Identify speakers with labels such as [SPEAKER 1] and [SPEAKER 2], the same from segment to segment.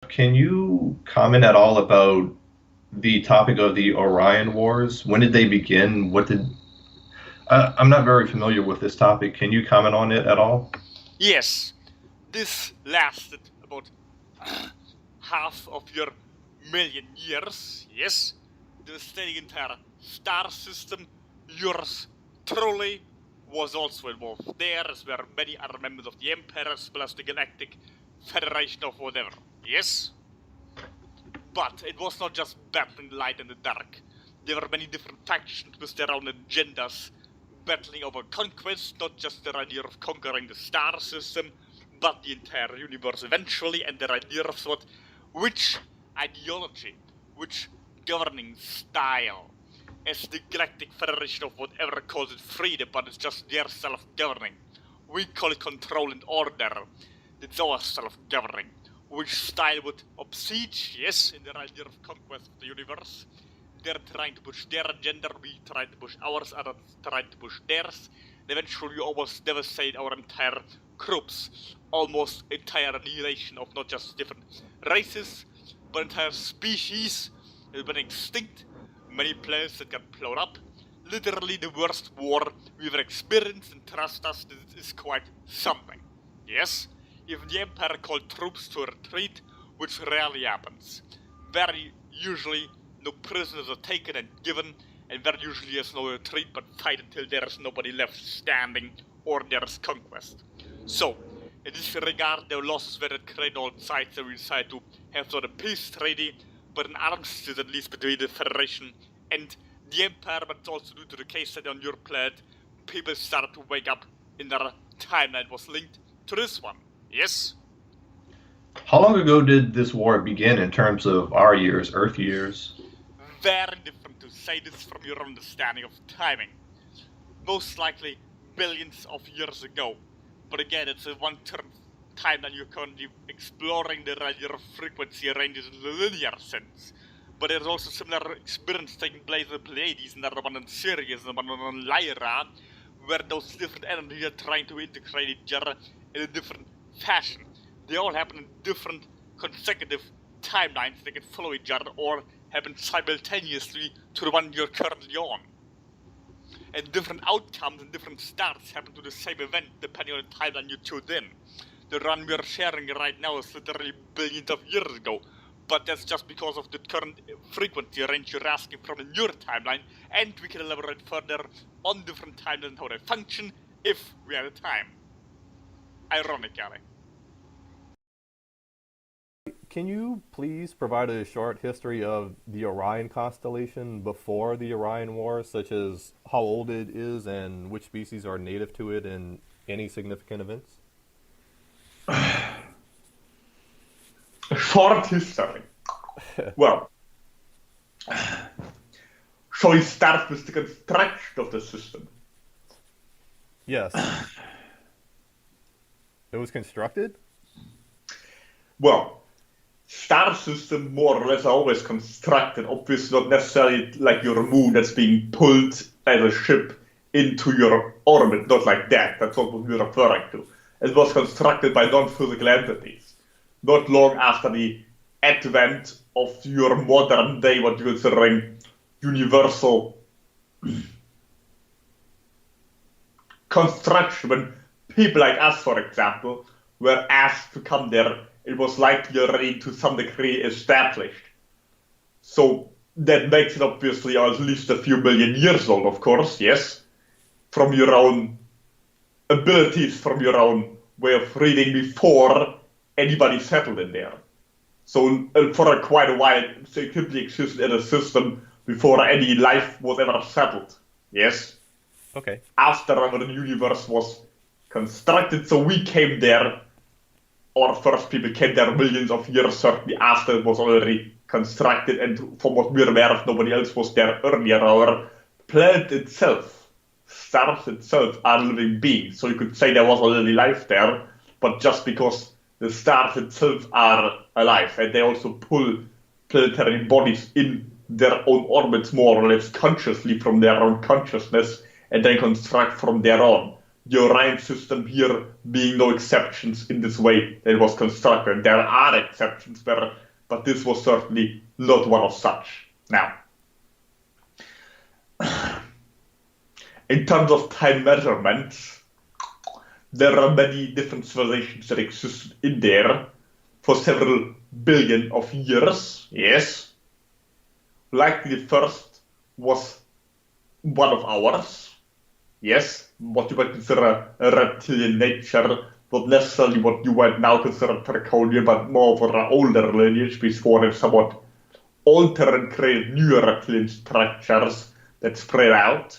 [SPEAKER 1] Can you comment at all about the topic of the Orion Wars? When did they begin? I'm not very familiar with this topic. Can you comment on it at all?
[SPEAKER 2] Yes, this lasted about half of your million years, yes? Devastating entire star system. Yours truly was also involved there, as were many other members of the Empire, as well as the Galactic Federation of whatever, yes? But it was not just battling light and the dark. There were many different factions with their own agendas, battling over conquest, not just their idea of conquering the star system, but the entire universe eventually, and their idea of which ideology, which governing style, as the Galactic Federation of whatever calls it freedom, but it's just their self-governing. We call it control and order. It's our self-governing. Which style would obsede, yes, in their idea of conquest of the universe. They're trying to push their agenda, we try to push ours, others trying to push theirs. And eventually we almost devastate our entire groups, almost entire annihilation of not just different races, but entire species that went extinct, many planets that got blown up. Literally the worst war we've ever experienced, and trust us, this is quite something. Yes? If the Empire called troops to retreat, which rarely happens. Very usually no prisoners are taken and given, and very usually there's no retreat but fight until there is nobody left standing or there is conquest. So, in this regard, there were losses were that created all sides that we decided to have sort of peace treaty, but an armistice at least between the Federation and the Empire, but it's also due to the case that on your planet, people started to wake up in their timeline was linked to this one. Yes?
[SPEAKER 1] How long ago did this war begin in terms of our years, Earth years?
[SPEAKER 2] Very different to say this from your understanding of timing. Most likely billions of years ago. But again, it's a one-term timeline you're currently exploring the radar frequency ranges in the linear sense. But there's also similar experience taking place in the Pleiades, another one on Sirius, and one on Lyra, where those different energies are trying to integrate each other in a different fashion. They all happen in different consecutive timelines. They can follow each other or happen simultaneously to the one you're currently on. And different outcomes and different starts happen to the same event depending on the timeline you tuned in. The run we're sharing right now is literally billions of years ago, but that's just because of the current frequency range you're asking from in your timeline, and we can elaborate further on different timelines and how they function if we have the time. Ironically.
[SPEAKER 3] Can you please provide a short history of the Orion constellation before the Orion Wars, such as how old it is and which species are native to it and any significant events?
[SPEAKER 4] Short history. Well, shall we start with the construction of the system?
[SPEAKER 3] Yes. It was constructed?
[SPEAKER 4] Well, star system more or less are always constructed, obviously not necessarily like your moon that's being pulled as a ship into your orbit, not like that, that's not what we're referring to. It was constructed by non-physical entities, not long after the advent of your modern day, what you're considering universal construction. When people like us, for example, were asked to come there, it was likely already to some degree established. So that makes it obviously at least a few million years old, of course, yes, from your own abilities, from your own way of reading before anybody settled in there. So for quite a while, it simply existed as a system before any life was ever settled, yes?
[SPEAKER 3] Okay.
[SPEAKER 4] After the universe was constructed, so we came there, or first people came there millions of years certainly after it was already constructed, and from what we're aware of, nobody else was there earlier. Our planet itself, stars itself, are living beings, so you could say there was already life there, but just because the stars itself are alive, and they also pull planetary bodies in their own orbits more or less consciously from their own consciousness, and then construct from their own. the Orion system here being no exceptions in this way that it was constructed. There are exceptions, but this was certainly not one of such. Now, in terms of time measurements, there are many different civilizations that existed in there for several billion of years, yes. Likely the first was one of ours, yes, what you might consider a reptilian nature, not necessarily what you might now consider draconian, but more of an older lineage before it somewhat altered and created new reptilian structures that spread out.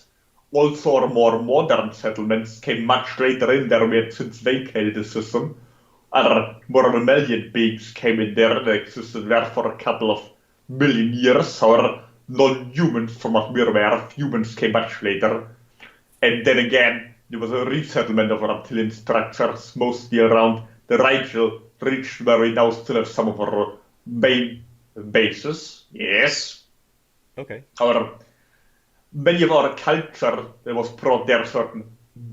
[SPEAKER 4] Also, our more modern settlements came much later in there. We had since vacated the system. Other more mammalian beings came in there that existed there for a couple of million years. Our non-humans, from what we're aware of, humans came much later. And then again, there was a resettlement of reptilian structures, mostly around the Rigel region, where we now still have some of our main bases. Yes.
[SPEAKER 3] Okay.
[SPEAKER 4] Many of our culture that was brought there, certain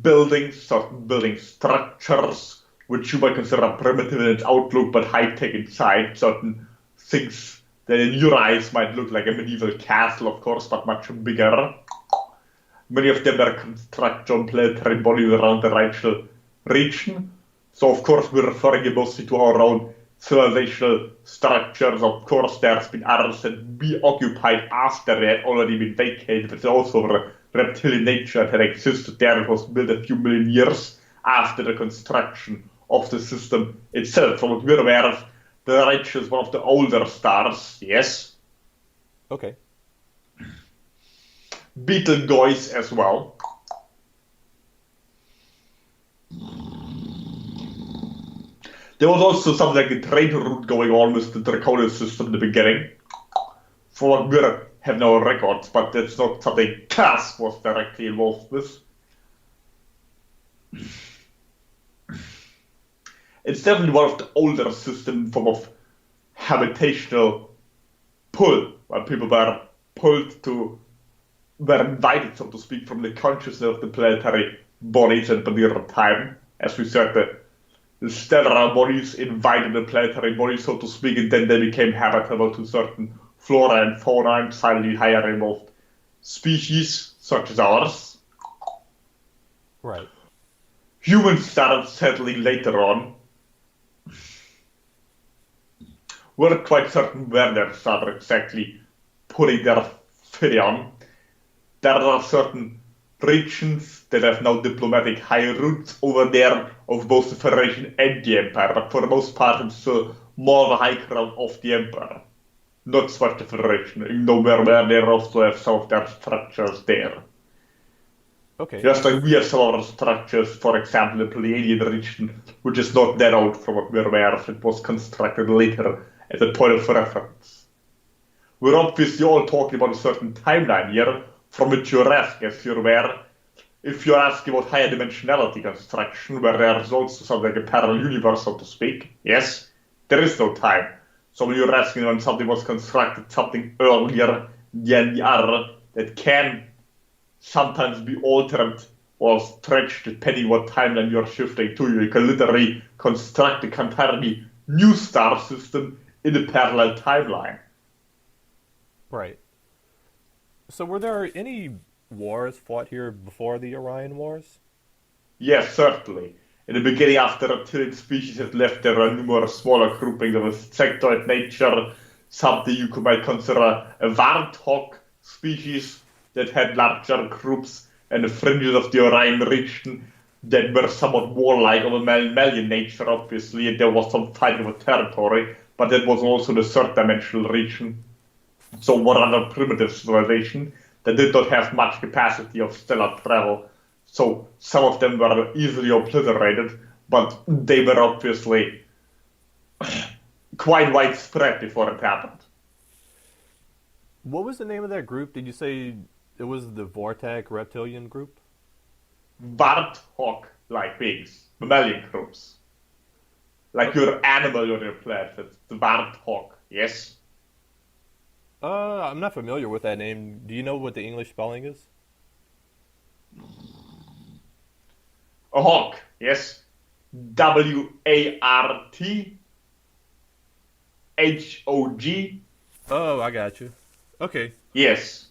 [SPEAKER 4] building structures, which you might consider primitive in its outlook but high-tech inside, certain things that in your eyes might look like a medieval castle, of course, but much bigger. Many of them were constructed on planetary bodies around the Rigel region. So, of course, we're referring mostly to our own civilizational structures. Of course, there's been others that we occupied after they had already been vacated, but also a reptilian nature that existed there. It was built a few million years after the construction of the system itself. From what we're aware of, the Rigel is one of the older stars, yes.
[SPEAKER 3] Okay.
[SPEAKER 4] Betelgeuse as well. There was also something like a trade route going on with the Draconian system in the beginning. For what we have no records, but that's not something Cass was directly involved with. It's definitely one of the older systems form of habitational pull, where people were invited, so to speak, from the consciousness of the planetary bodies at particular time. As we said, the stellar bodies invited the planetary bodies, so to speak, and then they became habitable to certain flora and fauna and slightly higher evolved species, such as ours.
[SPEAKER 3] Right.
[SPEAKER 4] Humans started settling later on. We're quite certain where they started exactly putting their feet on. There are certain regions that have now diplomatic high roots over there of both the Federation and the Empire, but for the most part it's still more the high ground of the Empire, not so much the Federation, even though where they also have some of their structures there.
[SPEAKER 3] Okay.
[SPEAKER 4] Just like we have some of our structures, for example, the Pleiadian region, which is not that old from what we're aware of. It was constructed later as a point of reference. We're obviously all talking about a certain timeline here, from which you're asking, as you're aware. If you're asking about higher dimensionality construction, where there's also something like a parallel universe, so to speak, yes, there is no time. So when you're asking when something was constructed something earlier than the other, that can sometimes be altered or stretched depending what timeline you're shifting to. You can literally construct a entirely new star system in a parallel timeline.
[SPEAKER 3] Right. So were there any wars fought here before the Orion Wars?
[SPEAKER 4] Yes, certainly. In the beginning, after reptilian species had left, there were numerous smaller groupings of a sectoid nature, something you might consider a warthog species that had larger groups, and the fringes of the Orion region that were somewhat warlike of a mammalian nature, obviously, and there was some fighting over territory, but that was also the third dimensional region. So one other primitive civilization that did not have much capacity of stellar travel. So some of them were easily obliterated, but they were obviously quite widespread before it happened.
[SPEAKER 3] What was the name of that group? Did you say it was the Vortag reptilian group?
[SPEAKER 4] Warthog-like beings, mammalian groups. Like your animal on your planet, it's the warthog, yes?
[SPEAKER 3] I'm not familiar with that name. Do you know what the English spelling is?
[SPEAKER 4] a hawk, yes. Warthog.
[SPEAKER 3] Oh, I got you. Okay.
[SPEAKER 4] Yes.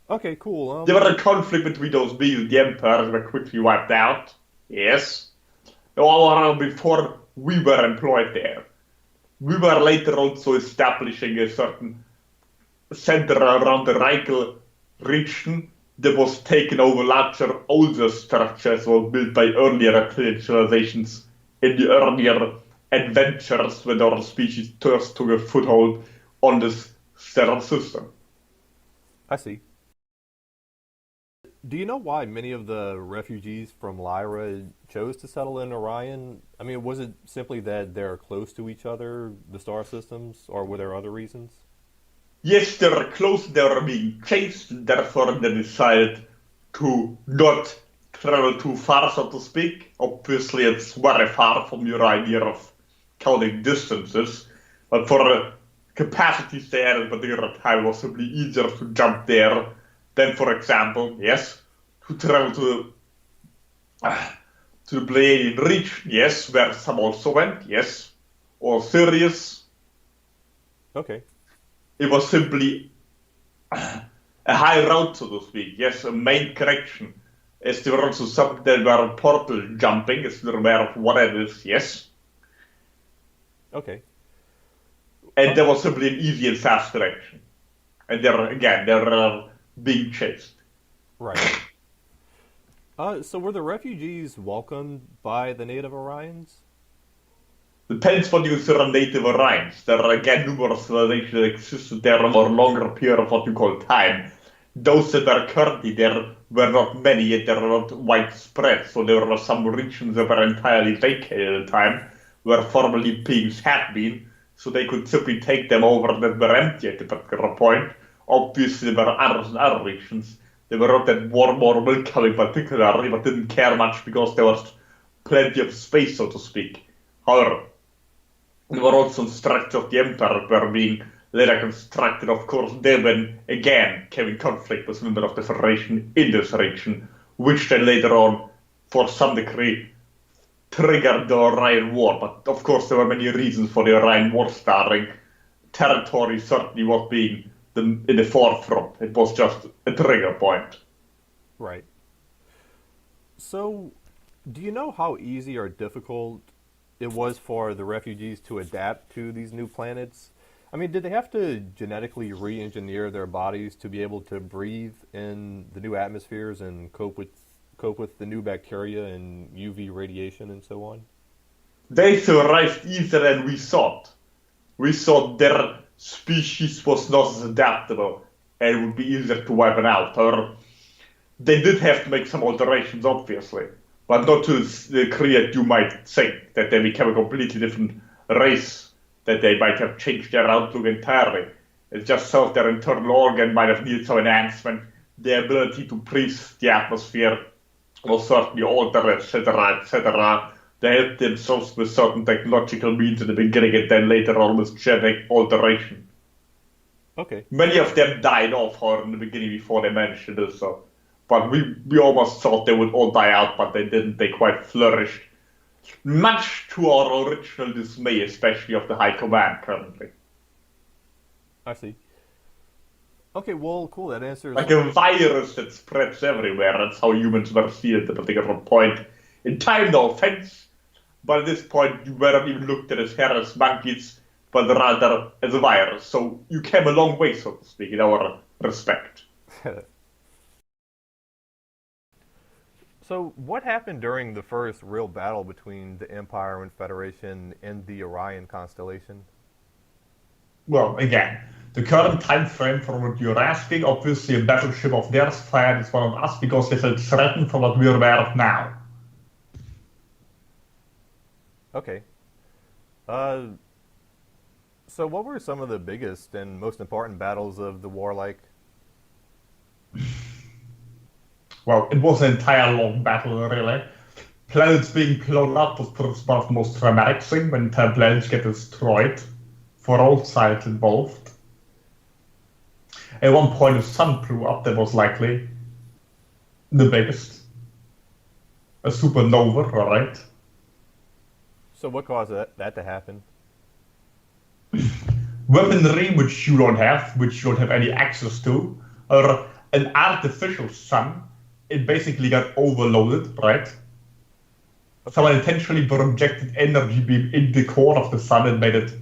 [SPEAKER 3] Okay, cool.
[SPEAKER 4] There was a conflict between those beings. The empires were quickly wiped out. Yes. All before we were employed there. We were later also establishing a certain center around the Reichel region that was taken over larger, older structures were built by earlier civilizations in the earlier adventures when our species first took a foothold on this stellar system.
[SPEAKER 3] I see. Do you know why many of the refugees from Lyra chose to settle in Orion? I mean, was it simply that they're close to each other, the star systems, or were there other reasons?
[SPEAKER 4] Yes, they were close, they were being chased, therefore they decided to not travel too far, so to speak. Obviously, it's very far from your idea of counting distances, but for the capacities they had at a particular time, it was simply easier to jump there than, for example, yes, to travel to the Pleiadian region, yes, where some also went, yes, or Sirius.
[SPEAKER 3] Okay.
[SPEAKER 4] It was simply a high route, so to speak, yes, a main correction. As there were also some that were portal jumping, as they're aware of what it is, yes.
[SPEAKER 3] Okay.
[SPEAKER 4] And there was simply an easy and fast direction. And they're being chased.
[SPEAKER 3] Right. So were the refugees welcomed by the native Orions?
[SPEAKER 4] Depends what you consider native Orions. There are again numerous civilizations that existed there for a longer period of what you call time. Those that are currently there were not many, yet they were not widespread. So there were some regions that were entirely vacated at the time, where formerly beings had been, so they could simply take them over that were empty at a particular point. Obviously, there were others in other regions. They were not that warm or welcoming particularly, but didn't care much because there was plenty of space, so to speak. However, there were also structures of the empire that were being later constructed. Of course, they then again came in conflict with members of the Federation in this region, which then later on, for some degree, triggered the Orion War. But of course, there were many reasons for the Orion War starting. Territory certainly was being in the forefront. It was just a trigger point.
[SPEAKER 3] Right. So, do you know how easy or difficult it was for the refugees to adapt to these new planets? I mean, did they have to genetically re-engineer their bodies to be able to breathe in the new atmospheres and cope with the new bacteria and UV radiation and so on?
[SPEAKER 4] They survived easier than we thought. We thought their species was not as adaptable and it would be easier to wipe it out. Or they did have to make some alterations, obviously, but not to the degree that you might think, that they became a completely different race, that they might have changed their outlook entirely. It's just so their internal organ might have needed some enhancement. Their ability to breathe the atmosphere was certainly altered, etc., etc. They helped themselves with certain technological means in the beginning and then later on with genetic alteration.
[SPEAKER 3] Okay.
[SPEAKER 4] Many of them died off in the beginning before they managed to do so. But we almost thought they would all die out, but they didn't. They quite flourished. Much to our original dismay, especially of the High Command currently.
[SPEAKER 3] I see. Okay, well, cool. That answers...
[SPEAKER 4] Like a virus that spreads everywhere. That's how humans were seen at a particular point in time, no offense. But at this point, you weren't even looked at as hairless monkeys, but rather as a virus. So you came a long way, so to speak, in our respect.
[SPEAKER 3] So, what happened during the first real battle between the Empire and Federation in the Orion constellation?
[SPEAKER 4] Well, again, the current time frame for what you're asking, obviously a battleship of theirs fired is one of us because they felt threatened from what we're aware of now.
[SPEAKER 3] Okay. So what were some of the biggest and most important battles of the war like?
[SPEAKER 4] Well, it was an entire long battle, really. Planets being blown up was perhaps one of the most dramatic things when entire planets get destroyed for all sides involved. At one point, the sun blew up, that was likely the biggest. a supernova, right?
[SPEAKER 3] So what caused that to happen?
[SPEAKER 4] Weaponry which you don't have, which you don't have any access to, or an artificial sun, it basically got overloaded, right?
[SPEAKER 3] Okay.
[SPEAKER 4] Someone intentionally projected energy beam in the core of the sun and made it,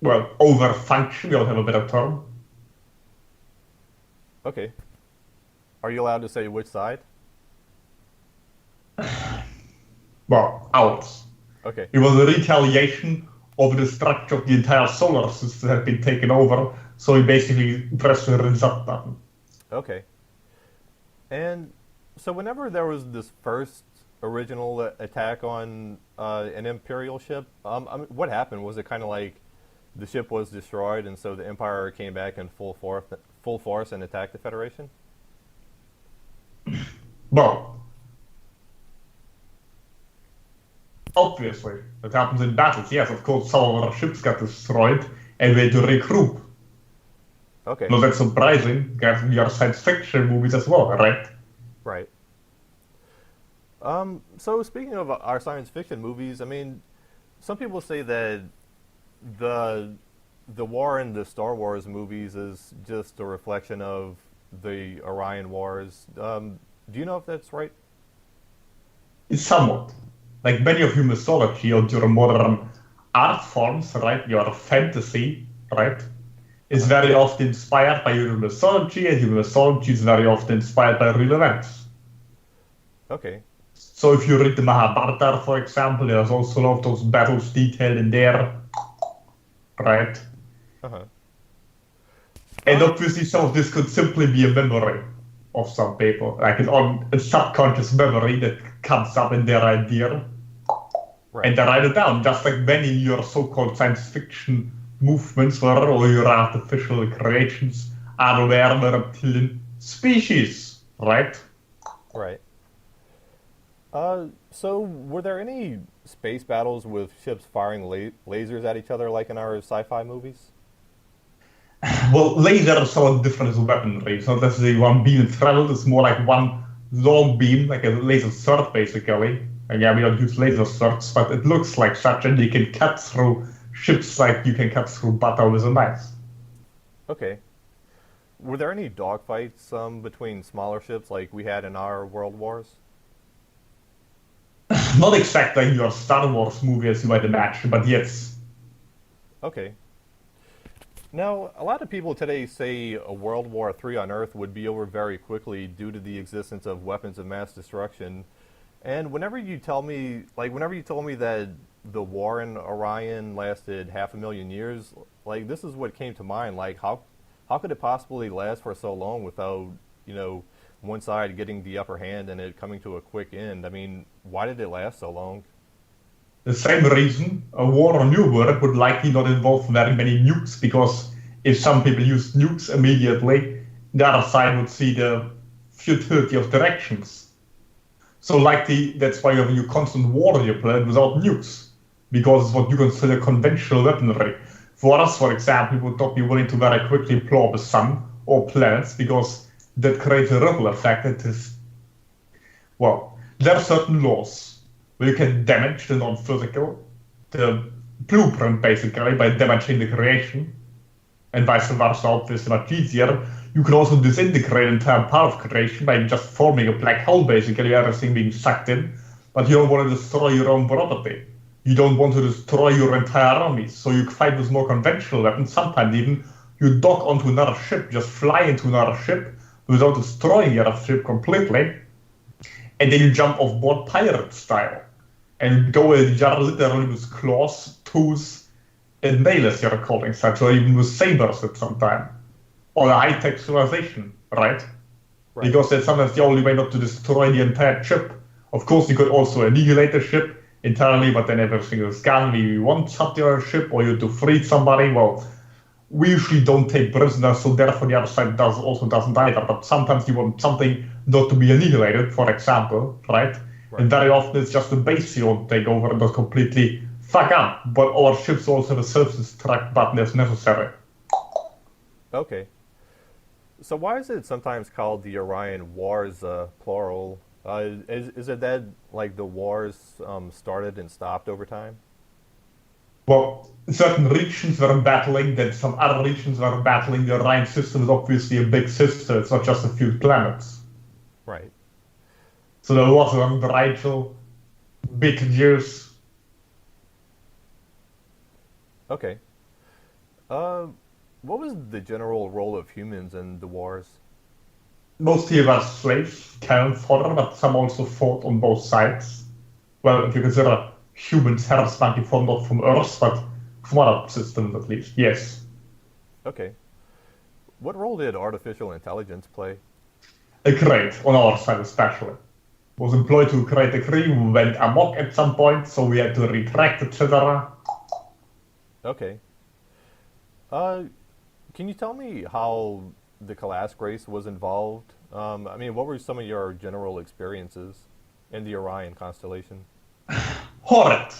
[SPEAKER 4] well, overfunction, we don't have a better term.
[SPEAKER 3] Okay. Are you allowed to say which side?
[SPEAKER 4] Well, ours.
[SPEAKER 3] Okay.
[SPEAKER 4] It was a retaliation of the structure of the entire solar system had been taken over, so he basically pressed the reset button.
[SPEAKER 3] Okay. And so whenever there was this first original attack on an Imperial ship, what happened? Was it kind of like the ship was destroyed, and so the Empire came back in full force and attacked the Federation?
[SPEAKER 4] Well, obviously, that happens in battles. Yes, of course, some of our ships got destroyed, and we had to regroup.
[SPEAKER 3] Okay.
[SPEAKER 4] Not that surprising, because we are science fiction movies as well, right?
[SPEAKER 3] Right. So speaking of our science fiction movies, I mean, some people say that the the war in the Star Wars movies is just a reflection of the Orion Wars. Do you know if that's right?
[SPEAKER 4] It's somewhat. Like many of your mythology or your modern art forms, right? Your fantasy, right? Is
[SPEAKER 3] Uh-huh.
[SPEAKER 4] very often inspired by your mythology, and your mythology is very often inspired by real events.
[SPEAKER 3] Okay.
[SPEAKER 4] So if you read the Mahabharata, for example, there's also a lot of those battles detailed in there, right?
[SPEAKER 3] Uh-huh.
[SPEAKER 4] And
[SPEAKER 3] Um,
[SPEAKER 4] obviously some of this could simply be a memory of some people, like a subconscious memory that comes up in their idea, and
[SPEAKER 3] right.
[SPEAKER 4] they write it down, just like many of your so-called science fiction movements were, or your artificial creations are aware of a reptilian species, right?
[SPEAKER 3] Right. So were there any space battles with ships firing lasers at each other like in our sci-fi movies?
[SPEAKER 4] Well, laser is somewhat different as a weaponry. It's not necessarily one beam traveled, it's more like one long beam, like a laser sword, basically. And yeah, we don't use laser swords, but it looks like such, and you can cut through ships like you can cut through butter with a knife.
[SPEAKER 3] Okay. Were there any dogfights between smaller ships like we had in our World Wars?
[SPEAKER 4] Not exactly like your Star Wars movie, as you might imagine, but yes.
[SPEAKER 3] Okay. Now, a lot of people today say a World War III on Earth would be over very quickly due to the existence of weapons of mass destruction. And whenever you told me that the war in Orion lasted 500,000 years, like this is what came to mind. Like how could it possibly last for so long without, you know, one side getting the upper hand and it coming to a quick end? I mean, why did it last so long?
[SPEAKER 4] The same reason a war on New World would likely not involve very many nukes, because if some people use nukes immediately, the other side would see the futility of directions. So likely that's why you have a constant war on your planet without nukes, because it's what you consider conventional weaponry. For us, for example, we would not be willing to very quickly blow up a sun or planets, because that creates a ripple effect that is, well, there are certain laws where you can damage the non-physical, the blueprint basically, by damaging the creation, and vice versa, obviously much easier. You can also disintegrate an entire part of creation by just forming a black hole, basically, everything being sucked in. But you don't want to destroy your own property. You don't want to destroy your entire army. So you fight with more conventional weapons. Sometimes even you dock onto another ship, just fly into another ship without destroying the other ship completely. And then you jump off board pirate style and go at each other literally with claws, tools, and nail, as you're calling such, or even with sabers at some time. Or a high-tech civilization, right?
[SPEAKER 3] Right.
[SPEAKER 4] Because that's sometimes the only way not to destroy the entire ship. Of course, you could also annihilate the ship entirely, but then everything is gone. We want something on our ship, or you to free somebody. Well, we usually don't take prisoners, so therefore the other side doesn't either. But sometimes you want something not to be annihilated, for example, right? And
[SPEAKER 3] Right.
[SPEAKER 4] very often it's just the base you want to take over and not completely fuck up. But our ships also have a self-destruct button if necessary.
[SPEAKER 3] Okay. So why is it sometimes called the Orion Wars, plural? Is it that like the wars started and stopped over time?
[SPEAKER 4] Well, certain regions were battling, then some other regions were battling. The Orion system is obviously a big sister, it's not just a few planets.
[SPEAKER 3] Right.
[SPEAKER 4] So there was around Rigel, Betelgeuse.
[SPEAKER 3] Okay. Uh, what was the general role of humans in the wars?
[SPEAKER 4] Mostly were slaves, cannon fodder, but some also fought on both sides. Well, if you consider humans harassment from not from Earth, but from other systems at least, yes.
[SPEAKER 3] Okay. What role did artificial intelligence play?
[SPEAKER 4] A crate, on our side especially, was employed to create a crew who went amok at some point, so we had to retract, etc.
[SPEAKER 3] Okay. Uh, can you tell me how the Kalask race was involved? I mean, what were some of your general experiences in the Orion constellation?
[SPEAKER 4] Horrid.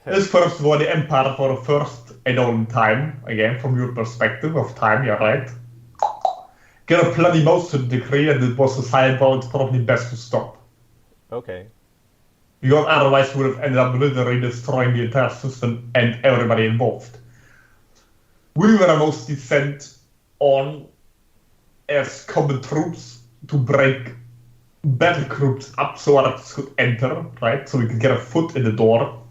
[SPEAKER 4] This first war, the Empire for the first and only time, again, from your perspective of time, you're right. Get a bloody most to the degree, and it was a sign it's probably best to stop.
[SPEAKER 3] Okay.
[SPEAKER 4] Because otherwise we would have ended up literally destroying the entire system and everybody involved. We were mostly sent on as common troops to break battle groups up so others could enter, right? So we could get a foot in the door.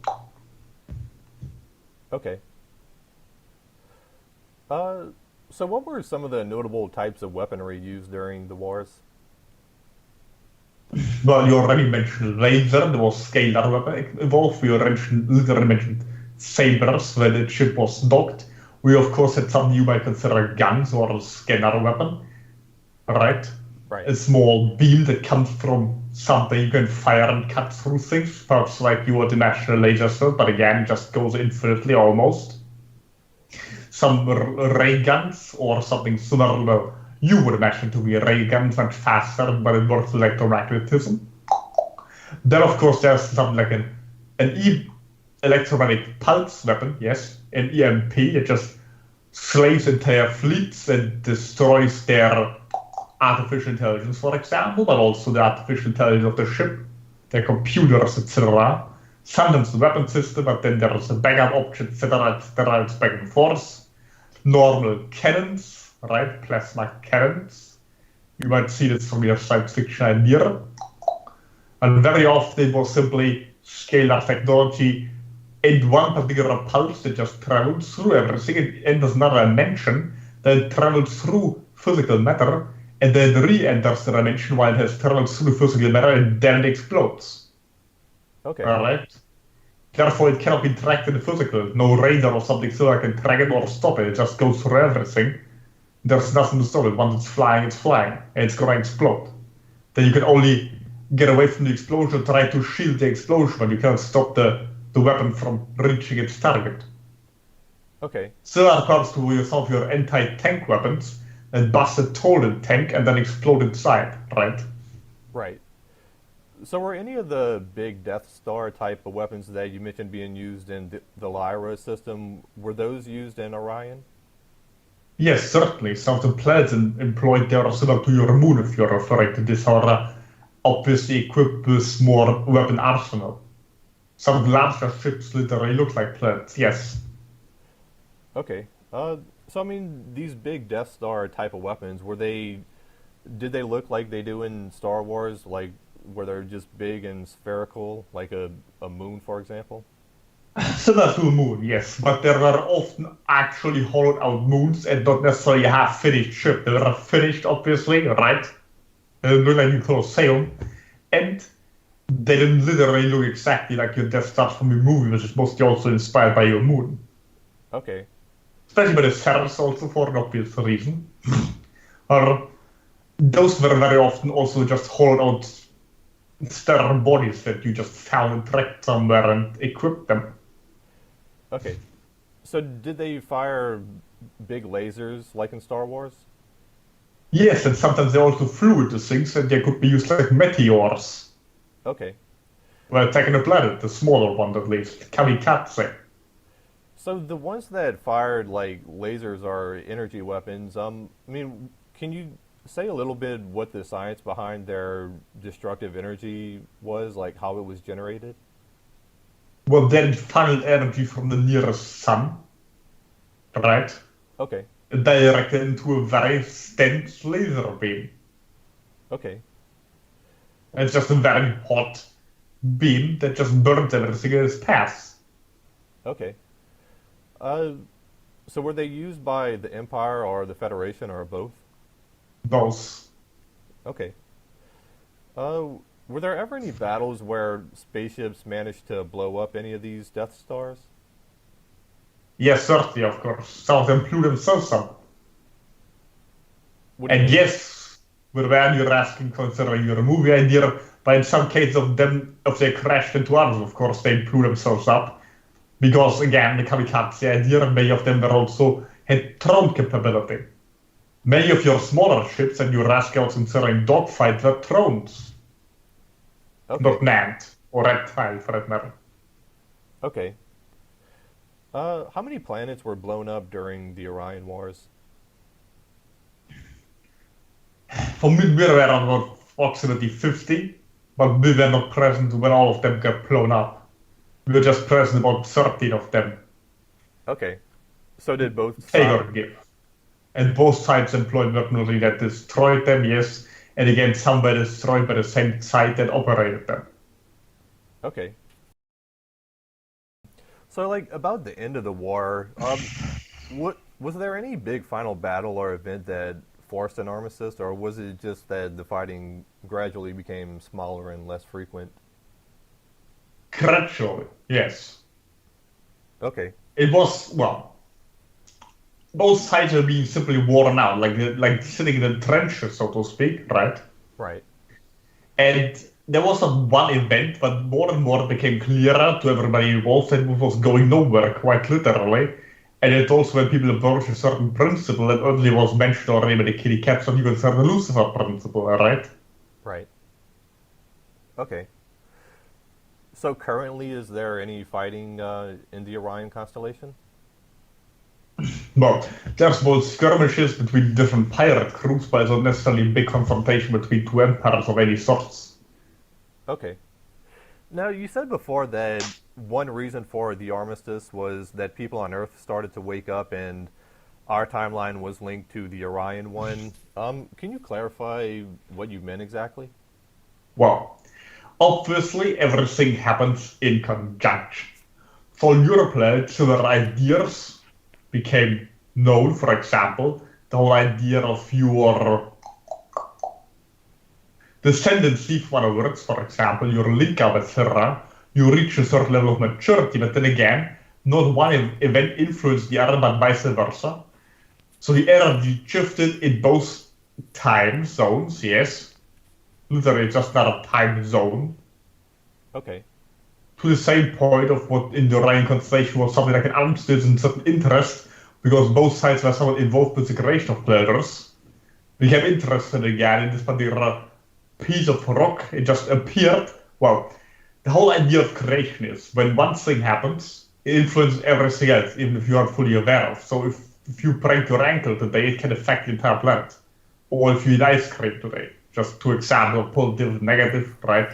[SPEAKER 3] Okay. So what were some of the notable types of weaponry used during the wars?
[SPEAKER 4] Well, you already mentioned laser, there was scalar weapon involved. We already literally mentioned sabers when the ship was docked. We of course had something you might consider guns or a scanner weapon, right?
[SPEAKER 3] Right.
[SPEAKER 4] A small beam that comes from something you can fire and cut through things, perhaps like you would imagine a laser sword, but again, just goes infinitely almost. Some ray guns or something similar. Well, you would imagine to be ray guns much faster, but it works with electromagnetism. Then, of course, there's something like an electromagnetic pulse weapon, yes, an EMP. It just slays entire fleets and destroys their artificial intelligence, for example, but also the artificial intelligence of the ship, their computers, etc. Sometimes the weapon system, but then there's a backup option, etc., etc. It's back and forth. Normal cannons, right? Plasma cannons. You might see this from your science fiction idea. And very often it was simply scalar technology and one particular pulse that just travels through everything and enters another dimension, then it travels through physical matter and then re-enters the dimension while it has traveled through physical matter and then it explodes.
[SPEAKER 3] Okay.
[SPEAKER 4] Alright? Therefore, it cannot be tracked in the physical. No radar or something so I can track it or stop it. It just goes through everything. There's nothing to stop it. Once it's flying, and it's going to explode. Then you can only get away from the explosion, try to shield the explosion, but you cannot stop the weapon from reaching its target.
[SPEAKER 3] Okay.
[SPEAKER 4] Similar comes to some of your anti-tank weapons that bust a hole in the tank and then explode inside, right?
[SPEAKER 3] Right. So were any of the big Death Star type of weapons that you mentioned being used in the Lyra system, were those used in Orion?
[SPEAKER 4] Yes, certainly. Some of the planets employed there are similar to your moon, if you're referring to this, are obviously equipped with more weapon arsenal. Some of the larger ships literally look like planets, yes.
[SPEAKER 3] Okay. So I mean, these big Death Star type of weapons, did they look like they do in Star Wars, like where they're just big and spherical, like a moon, for example?
[SPEAKER 4] Similar to a moon, yes, but there were often actually hollowed out moons and not necessarily a half finished ship. They were finished, obviously, right? They didn't look like a Colosseum, and they didn't literally look exactly like your Death Star from your movie, which is mostly also inspired by your moon.
[SPEAKER 3] Okay.
[SPEAKER 4] Especially by the Ceres, also for an obvious reason. Or those were very often also just hollowed out stellar bodies that you just found and tracked somewhere and equipped them.
[SPEAKER 3] Okay. So did they fire big lasers like in Star Wars?
[SPEAKER 4] Yes, and sometimes they also flew into things and they could be used like meteors.
[SPEAKER 3] Okay.
[SPEAKER 4] Well, attacking a planet, the smaller one at least. Kamikaze.
[SPEAKER 3] So the ones that fired like lasers are energy weapons. I mean, can you say a little bit what the science behind their destructive energy was, like how it was generated?
[SPEAKER 4] Well, then funneled energy from the nearest sun, right?
[SPEAKER 3] Okay.
[SPEAKER 4] Directed into a very dense laser beam.
[SPEAKER 3] Okay.
[SPEAKER 4] And it's just a very hot beam that just burns everything in its path.
[SPEAKER 3] Okay. So were they used by the Empire or the Federation or both?
[SPEAKER 4] Both.
[SPEAKER 3] Okay. Uh, were there ever any battles where spaceships managed to blow up any of these Death Stars?
[SPEAKER 4] Yes, certainly, of course. Some of them blew themselves up.
[SPEAKER 3] What do you
[SPEAKER 4] And
[SPEAKER 3] mean?
[SPEAKER 4] yes, we're when you're asking considering your movie idea, but in some cases of them, if they crashed into others, of course, they blew themselves up. Because again, the kamikaze idea, many of them were also had drone capability. Many of your smaller ships and your rascals in certain dogfight were drones,
[SPEAKER 3] Okay.
[SPEAKER 4] not manned or reptile for that matter.
[SPEAKER 3] Okay. How many planets were blown up during the Orion Wars?
[SPEAKER 4] For me, we were around about approximately 50, but we were not present when all of them got blown up. We were just present about 13 of them,
[SPEAKER 3] Okay. So did both
[SPEAKER 4] take or
[SPEAKER 3] sides?
[SPEAKER 4] give. And both sides employed weaponry that destroyed them, yes, and again, some were destroyed by the same side that operated them.
[SPEAKER 3] Okay. So, like, about the end of the war, what was there any big final battle or event that forced an armistice, or was it just that the fighting gradually became smaller and less frequent?
[SPEAKER 4] Gradually, yes.
[SPEAKER 3] Okay.
[SPEAKER 4] It was, well, both sides are being simply worn out, like sitting in the trenches, so to speak, right?
[SPEAKER 3] Right.
[SPEAKER 4] And there was not one event, but more and more it became clearer to everybody involved that it was going nowhere, quite literally. And it also when people approach a certain principle that earlier was mentioned already by the kitty cats, what you consider the Lucifer principle, right?
[SPEAKER 3] Right. Okay. So currently, is there any fighting in the Orion constellation?
[SPEAKER 4] Well, there's both skirmishes between different pirate groups, but it's not necessarily a big confrontation between two empires of any sorts.
[SPEAKER 3] Okay. Now, you said before that one reason for the armistice was that people on Earth started to wake up and our timeline was linked to the Orion one. Can you clarify what you meant exactly?
[SPEAKER 4] Well, obviously everything happens in conjunction. For your planet, similar ideas became known, for example, the whole idea of your descendancy, for other words, for example, your link up, etc., you reach a certain level of maturity, but then again, not one event influenced the other, but vice versa. So the energy shifted in both time zones, yes, literally just not a time zone,
[SPEAKER 3] Okay.
[SPEAKER 4] to the same point of what in the Orion constellation was something like an armistice and certain interest, because both sides were somewhat involved with the creation of planets. We became interested again in this particular piece of rock. It just appeared. Well, the whole idea of creation is when one thing happens, it influences everything else, even if you aren't fully aware of. So if you break your ankle today, it can affect the entire planet. Or if you eat ice cream today, just two examples, positive and negative, right?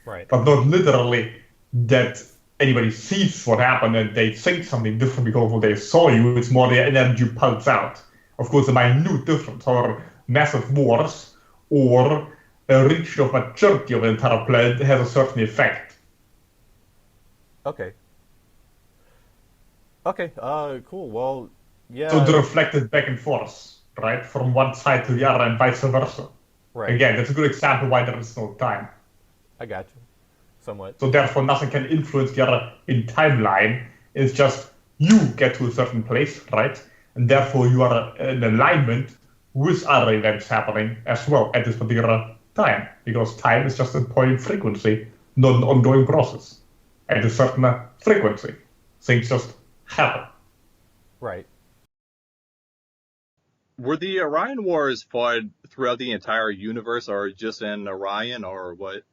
[SPEAKER 3] Right.
[SPEAKER 4] But not literally that anybody sees what happened and they think something different because of what they saw you. It's more the energy you pulse out. Of course, a minute difference or massive wars or a reach of maturity of an entire planet has a certain effect.
[SPEAKER 3] Okay. Okay. Cool. Well,
[SPEAKER 4] So
[SPEAKER 3] yeah.
[SPEAKER 4] they reflect it back and forth, right? From one side to the other and vice versa.
[SPEAKER 3] Right.
[SPEAKER 4] Again, that's a good example why there is no time.
[SPEAKER 3] I got you. Somewhat.
[SPEAKER 4] So therefore, nothing can influence the other in timeline. It's just you get to a certain place, right? And therefore, you are in alignment with other events happening as well at this particular time, because time is just a point in frequency, not an ongoing process. At a certain frequency, things just happen.
[SPEAKER 3] Right.
[SPEAKER 1] Were the Orion Wars fought throughout the entire universe, or just in Orion, or what?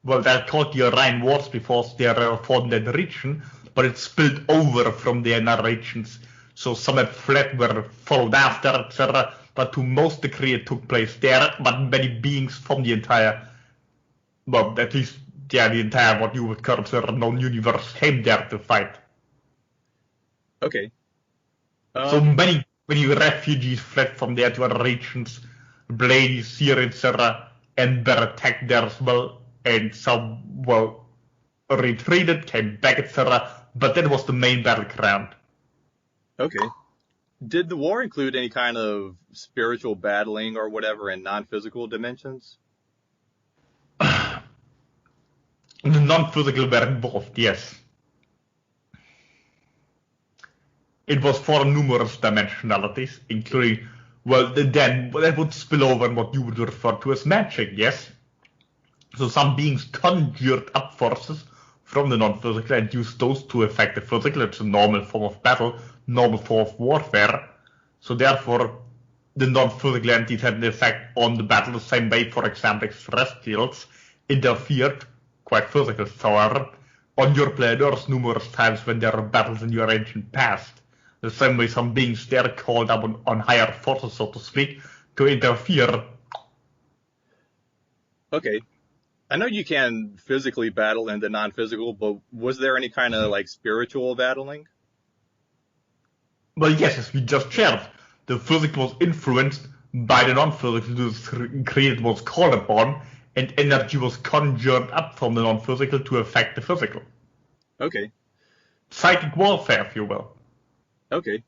[SPEAKER 4] Well, they're called the Orion Wars because they are fought in that region, but it spilled over from the other regions. So some had fled, were followed after, etc. but to most degree it took place there, but many beings from the entire, well, at least, yeah, the entire what you would consider known universe came there to fight.
[SPEAKER 3] Okay.
[SPEAKER 4] So many refugees fled from there to other regions, Blades, Syria, etc., and were attacked there as well, and some, well, retreated, came back, etc., but that was the main battleground.
[SPEAKER 3] Okay. Did the war include any kind of spiritual battling or whatever in non-physical dimensions?
[SPEAKER 4] The non-physical were involved, yes. It was for numerous dimensionalities, including, well, then that would spill over in what you would refer to as magic, yes? So some beings conjured up forces from the non-physical and used those to affect the physical. It's a normal form of battle, normal form of warfare. So therefore, the non-physical entities had an effect on the battle the same way, for example, extraterrestrials interfered, quite physical, however, on your planet Earth numerous times when there are battles in your ancient past. The same way some beings there called up on higher forces, so to speak, to interfere.
[SPEAKER 3] Okay. I know you can physically battle in the non-physical, but was there any kind of like spiritual battling?
[SPEAKER 4] Well, yes, as we just shared, the physical was influenced by the non-physical to create what was called upon, and energy was conjured up from the non-physical to affect the physical.
[SPEAKER 3] Okay.
[SPEAKER 4] Psychic warfare, if you will.
[SPEAKER 3] Okay.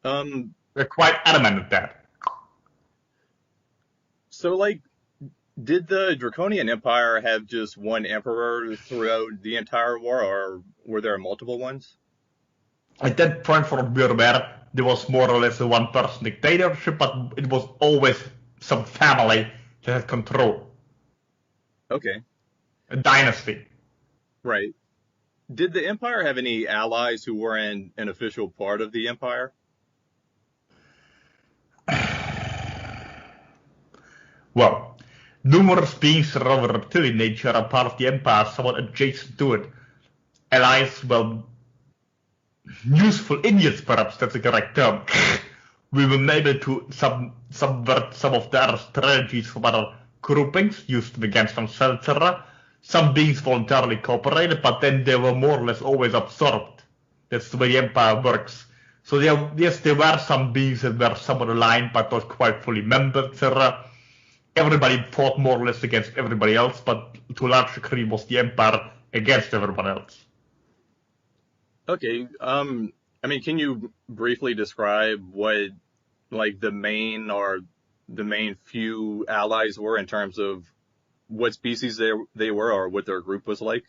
[SPEAKER 4] We're quite adamant at that.
[SPEAKER 3] So like, did the Draconian Empire have just one emperor throughout the entire war, or were there multiple ones?
[SPEAKER 4] At that point, for what we were aware, there was more or less a one-person dictatorship, but it was always some family that had control.
[SPEAKER 3] Okay.
[SPEAKER 4] A dynasty.
[SPEAKER 3] Right. Did the Empire have any allies who weren't an official part of the Empire?
[SPEAKER 4] Well, numerous beings of a reptilian nature are part of the Empire, somewhat adjacent to it. Allies, well, useful idiots, perhaps that's the correct term. We were able to subvert some of their strategies from other groupings, used them against themselves, etc. Some beings voluntarily cooperated, but then they were more or less always absorbed. That's the way the Empire works. So yes, there were some beings that were somewhat aligned, but not quite fully members, etc. Everybody fought more or less against everybody else, but to a large degree was the Empire against everyone else.
[SPEAKER 3] Okay. I mean, can you briefly describe what like the main few allies were in terms of what species they were or what their group was like?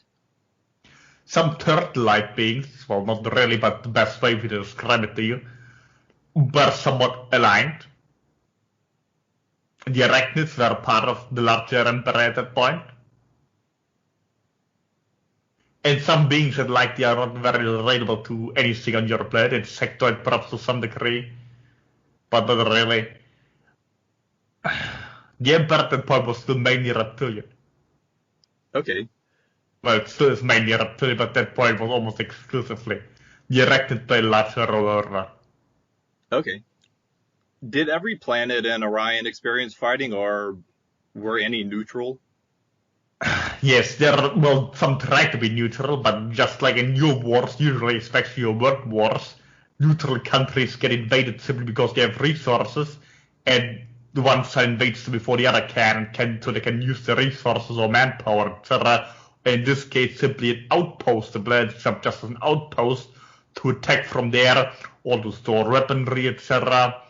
[SPEAKER 4] Some turtle-like beings, well, not really, but the best way to describe it to you, were somewhat aligned. The arachnids were part of the larger empire at that point. And some beings that likely are not very relatable to anything on your planet, insectoid perhaps to some degree, but not really. The Empire at that point was still mainly reptilian.
[SPEAKER 3] Okay.
[SPEAKER 4] Well, it still is mainly reptilian, but at that point was almost exclusively. The arachnid played a larger role over that.
[SPEAKER 3] Okay. Did every planet in Orion experience fighting, or were any neutral?
[SPEAKER 4] Yes, some try to be neutral, but just like in your wars, usually, especially your world wars, neutral countries get invaded simply because they have resources, and the one side invades before the other so they can use the resources or manpower, etc. In this case, simply an outpost, the planet itself just as an outpost to attack from there, or to store weaponry, etc.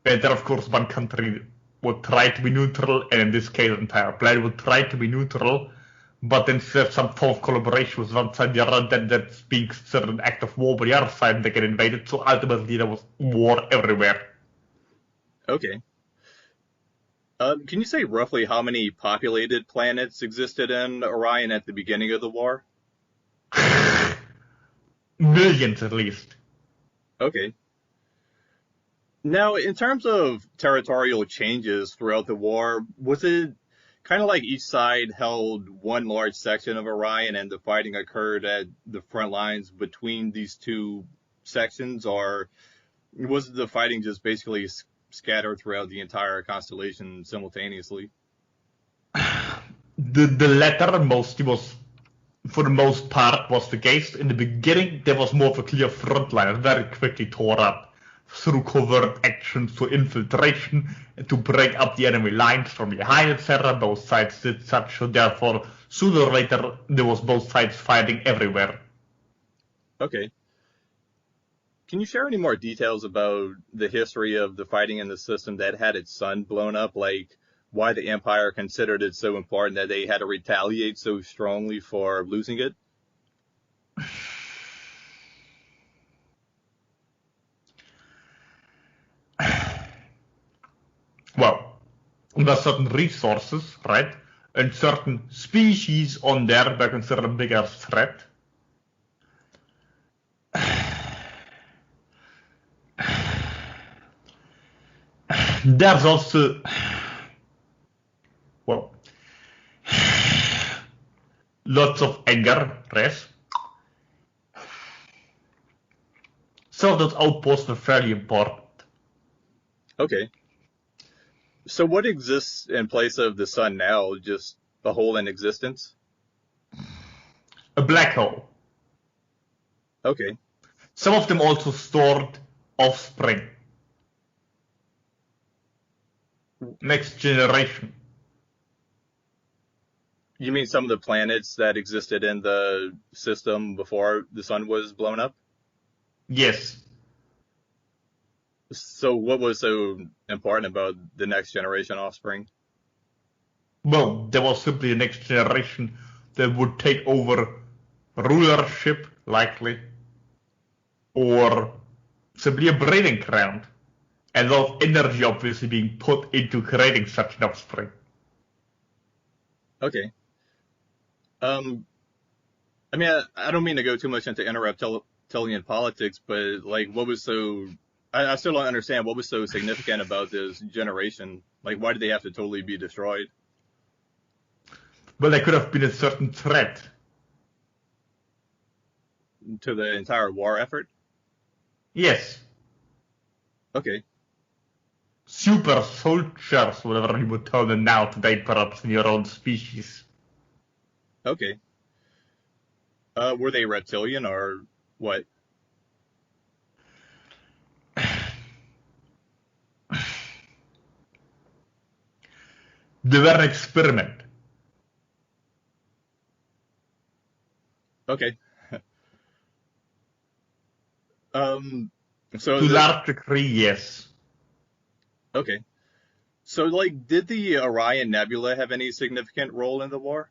[SPEAKER 4] And then, of course, one country would try to be neutral, and in this case, the entire planet would try to be neutral, but then there's some form of collaboration with one side and the other, then that's being considered an act of war by the other side, and they get invaded, so ultimately there was war everywhere.
[SPEAKER 3] Okay. Can you say roughly how many populated planets existed in Orion at the beginning of the war?
[SPEAKER 4] Millions, at least.
[SPEAKER 3] Okay. Now, in terms of territorial changes throughout the war, was it kind of like each side held one large section of Orion and the fighting occurred at the front lines between these two sections, or was the fighting just basically scattered throughout the entire constellation simultaneously?
[SPEAKER 4] The latter mostly was, for the most part, was the case. In the beginning, there was more of a clear front line, and very quickly tore up through covert actions to infiltration and to break up the enemy lines from behind, etc. Both sides did such, so therefore, sooner or later, there was both sides fighting everywhere.
[SPEAKER 3] Okay. Can you share any more details about the history of the fighting in the system that had its sun blown up? Like, why the Empire considered it so important that they had to retaliate so strongly for losing it?
[SPEAKER 4] Well, there are certain resources, right? And certain species on there were considered a bigger threat. There's also, well, lots of anger, right? So those outposts are fairly important.
[SPEAKER 3] Okay. So what exists in place of the sun now? Just a hole in existence?
[SPEAKER 4] A black hole.
[SPEAKER 3] Okay.
[SPEAKER 4] Some of them also stored offspring. Next generation.
[SPEAKER 3] You mean some of the planets that existed in the system before the sun was blown up?
[SPEAKER 4] Yes.
[SPEAKER 3] So what was so important about the next generation offspring?
[SPEAKER 4] Well, there was simply a next generation that would take over rulership, likely, or simply a breeding ground. And a lot of energy obviously being put into creating such an offspring.
[SPEAKER 3] Okay. I mean, I don't mean to go too much into interreptilian politics, but like, what was so? I still don't understand what was so significant about this generation. Like, why did they have to totally be destroyed?
[SPEAKER 4] Well, there could have been a certain threat.
[SPEAKER 3] To the entire war effort?
[SPEAKER 4] Yes.
[SPEAKER 3] Okay.
[SPEAKER 4] Super soldiers, whatever you would call them now today, perhaps in your own species.
[SPEAKER 3] Okay. Were they reptilian or what?
[SPEAKER 4] They were an experiment.
[SPEAKER 3] Okay. Um, so
[SPEAKER 4] To a large degree, yes.
[SPEAKER 3] okay. So like, did the Orion Nebula have any significant role in the war?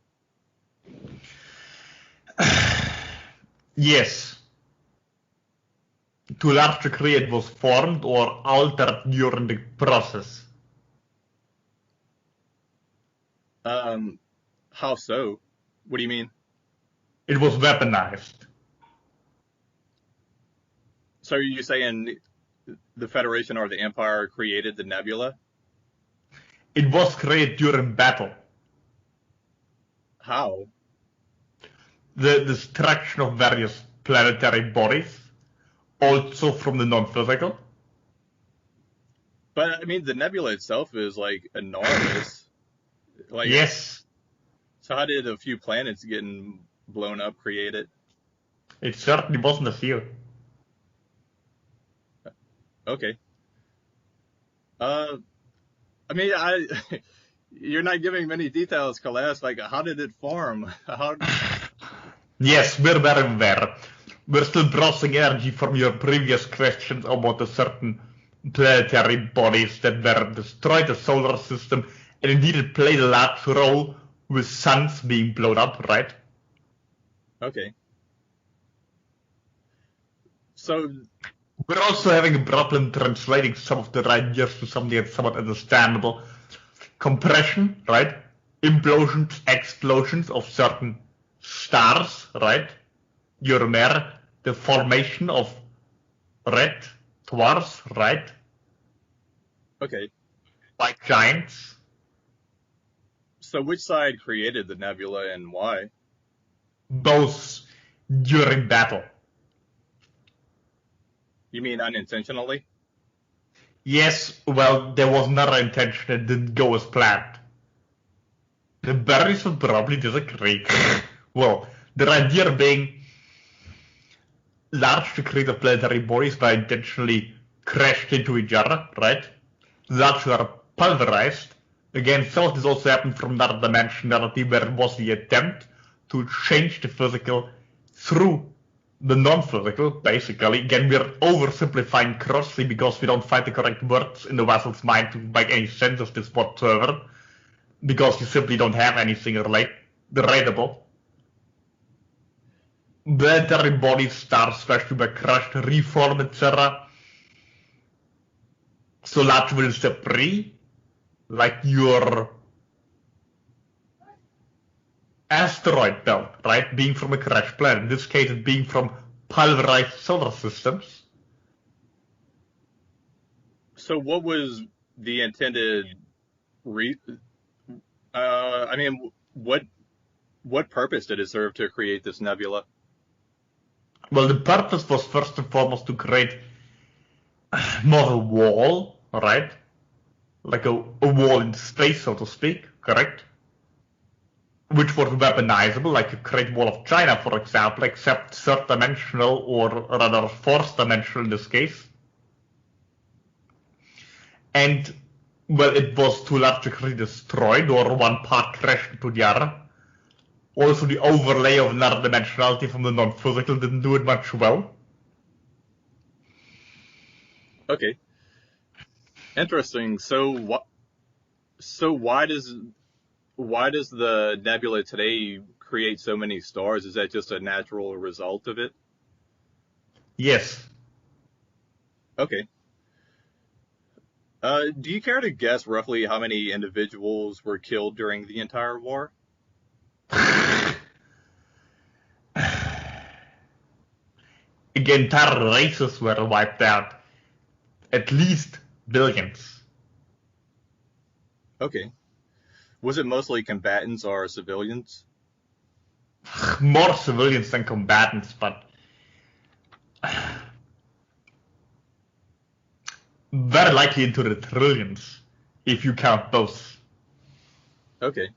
[SPEAKER 4] Yes. To a large degree, it was formed or altered during the process.
[SPEAKER 3] How so? What do you mean?
[SPEAKER 4] It was weaponized.
[SPEAKER 3] So are you saying the Federation or the Empire created the nebula?
[SPEAKER 4] It was created during battle.
[SPEAKER 3] How?
[SPEAKER 4] The destruction of various planetary bodies, also from the non-physical.
[SPEAKER 3] But I mean, the nebula itself is like enormous. Like,
[SPEAKER 4] Yes,
[SPEAKER 3] so how did a few planets getting blown up create it?
[SPEAKER 4] it certainly wasn't a few.
[SPEAKER 3] Okay. Uh, I mean, you're not giving many details, Kalas. Like, how did it form? How?
[SPEAKER 4] Yes, we're very aware. We're still processing energy from your previous questions about the certain planetary bodies that were destroyed the solar system and indeed it played a large role with suns being blown up, right?
[SPEAKER 3] Okay. So,
[SPEAKER 4] We're also having a problem translating some of the ideas to something that's somewhat understandable. Compression, right? Implosions, explosions of certain stars, right? You remember the formation of red dwarfs, right?
[SPEAKER 3] okay.
[SPEAKER 4] Like giants.
[SPEAKER 3] So which side created the nebula and why?
[SPEAKER 4] Both during battle.
[SPEAKER 3] You mean unintentionally?
[SPEAKER 4] Yes, well, there was another intention that didn't go as planned. The berries would probably disagree. Well, the idea being large degrees of planetary bodies were intentionally crashed into each other, right? Large were pulverized. Again, some of this also happened from another dimensionality where it was the attempt to change the physical through the non-physical, basically. Again, we're oversimplifying grossly because we don't find the correct words in the vessel's mind to make any sense of this whatsoever, because you simply don't have anything relatable. Planetary bodies, stars, especially were crushed, reformed, etc. So large will debris, like your asteroid belt, right? Being from a crashed planet. In this case, it being from pulverized solar systems.
[SPEAKER 3] So what was the intended I mean, what purpose did it serve to create this nebula?
[SPEAKER 4] Well, the purpose was first and foremost to create more a wall, right? Like a wall in space, so to speak, correct? Which was weaponizable, like a Great Wall of China, for example, except third dimensional, or rather fourth dimensional in this case. And, well, it was to a large degree destroyed, or one part crashed into the other. Also, the overlay of another dimensionality from the non-physical didn't do it much well.
[SPEAKER 3] Okay, interesting. So why does the nebula today create so many stars? Is that just a natural result of it?
[SPEAKER 4] Yes.
[SPEAKER 3] Okay. Do you care to guess roughly how many individuals were killed during the entire war?
[SPEAKER 4] Again, entire races were wiped out. At least billions.
[SPEAKER 3] Okay. Was it mostly combatants or civilians?
[SPEAKER 4] More civilians than combatants, but very likely into the trillions, if you count both.
[SPEAKER 3] Okay.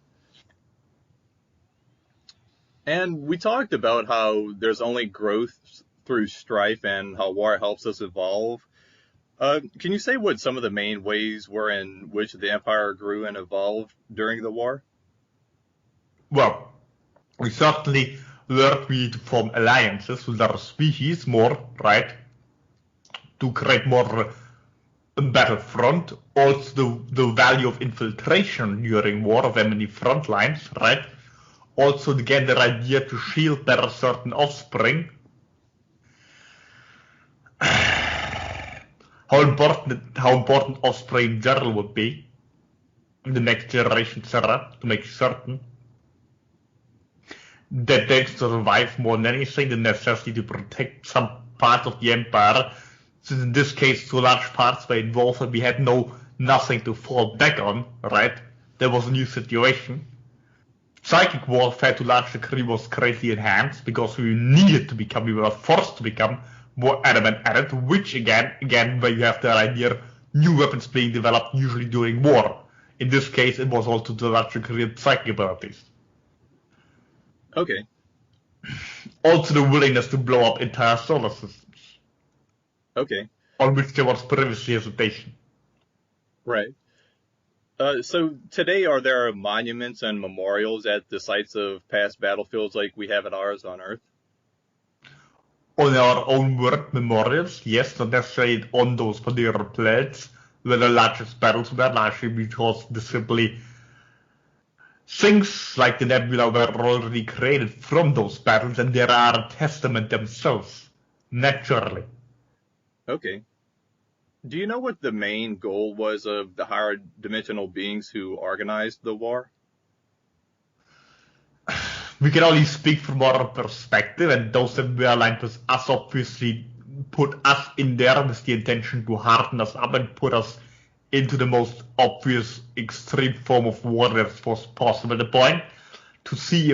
[SPEAKER 3] And we talked about how there's only growth through strife and how war helps us evolve. Can you say what some of the main ways were in which the Empire grew and evolved during the war?
[SPEAKER 4] Well, we certainly learned we need to form alliances with other species more, right? To create more battlefront. Also, the value of infiltration during war of enemy front lines, right? Also, again, the idea to shield better certain offspring. How important offspring in general would be in the next generation, etc., to make certain that they survive more than anything, the necessity to protect some part of the empire, since in this case, two large parts were involved and we had nothing to fall back on, right? There was a new situation. Psychic warfare to a large degree was greatly enhanced because we were forced to become more adamant at it, which again, where you have the idea, new weapons being developed usually during war. In this case, it was also to a large degree of psychic abilities.
[SPEAKER 3] Okay.
[SPEAKER 4] Also the willingness to blow up entire solar systems.
[SPEAKER 3] Okay.
[SPEAKER 4] On which there was previously hesitation.
[SPEAKER 3] Right. So today, are there monuments and memorials at the sites of past battlefields like we have at ours on Earth?
[SPEAKER 4] On our own world memorials, yes, not necessarily on those particular planets where the largest battles were, largely because simply things like the nebula were already created from those battles, and they are a testament themselves, naturally.
[SPEAKER 3] Okay. Do you know what the main goal was of the higher dimensional beings who organized the war?
[SPEAKER 4] We can only speak from our perspective, and those that were aligned with us obviously put us in there with the intention to harden us up and put us into the most obvious extreme form of war that was possible at the point, to see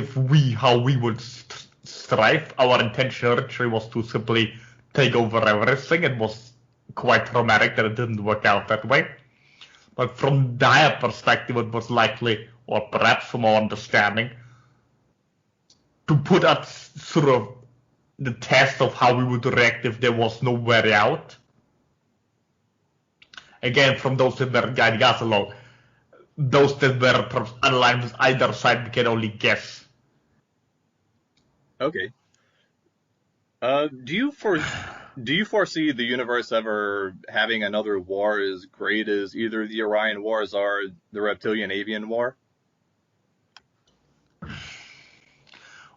[SPEAKER 4] how we would strive. Our intention originally was to simply take over everything. It was quite traumatic that it didn't work out that way. But from their perspective, it was likely, or perhaps from our understanding, to put us sort of the test of how we would react if there was no way out. Again, from those that were guiding us along, those that were aligned with either side, we can only guess.
[SPEAKER 1] Okay. Do you foresee the universe ever having another war as great as either the Orion Wars or the Reptilian Avian War?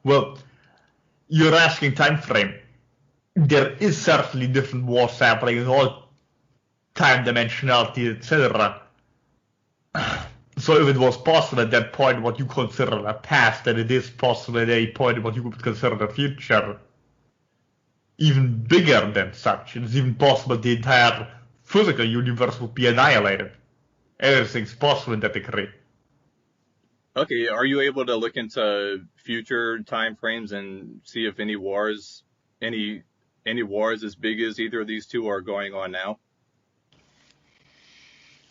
[SPEAKER 4] Well, you're asking time frame. There is certainly different wars happening in all time dimensionality, etc. So if it was possible at that point what you consider a past, then it is possible at a point what you would consider the future. Even bigger than such. It is even possible the entire physical universe would be annihilated. Everything's possible in that degree.
[SPEAKER 1] Okay, are you able to look into future time frames and see if any wars as big as either of these two are going on now?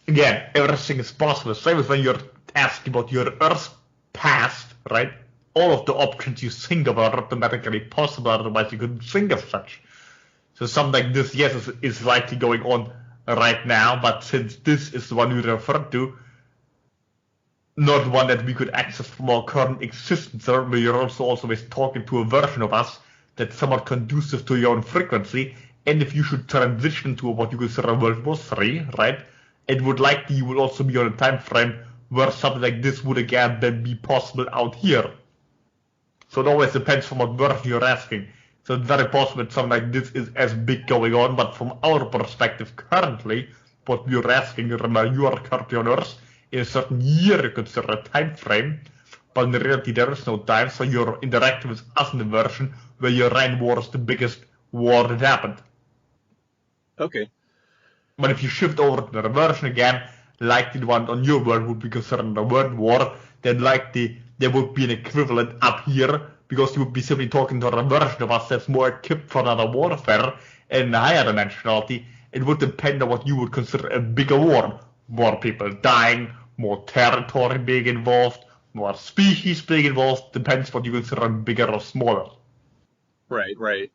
[SPEAKER 4] Again, everything is possible. Same as when you're asking about your Earth's past, right? All of the options you think of are automatically possible, otherwise you couldn't think of such. So something like this, yes, is likely going on right now, but since this is the one we referred to, not one that we could access from our current existence, we are also always talking to a version of us that's somewhat conducive to your own frequency, and if you should transition to what you consider World War III, right, it would likely you would also be on a time frame where something like this would again then be possible out here. So it always depends from what version you're asking. So it's very possible that something like this is as big going on, but from our perspective currently, what we're asking, remember you are currently on Earth, in a certain year you consider a time frame, but in reality there is no time, so you're interacting with us in the version where your Orion War is the biggest war that happened.
[SPEAKER 1] Okay.
[SPEAKER 4] But if you shift over to the version again, likely the one on your world would be considered a world war, then likely there would be an equivalent up here, because you would be simply talking to a version of us that's more equipped for another warfare, and in a higher dimensionality, it would depend on what you would consider a bigger war. More people dying, more territory being involved, more species being involved, depends what you consider bigger or smaller.
[SPEAKER 1] Right.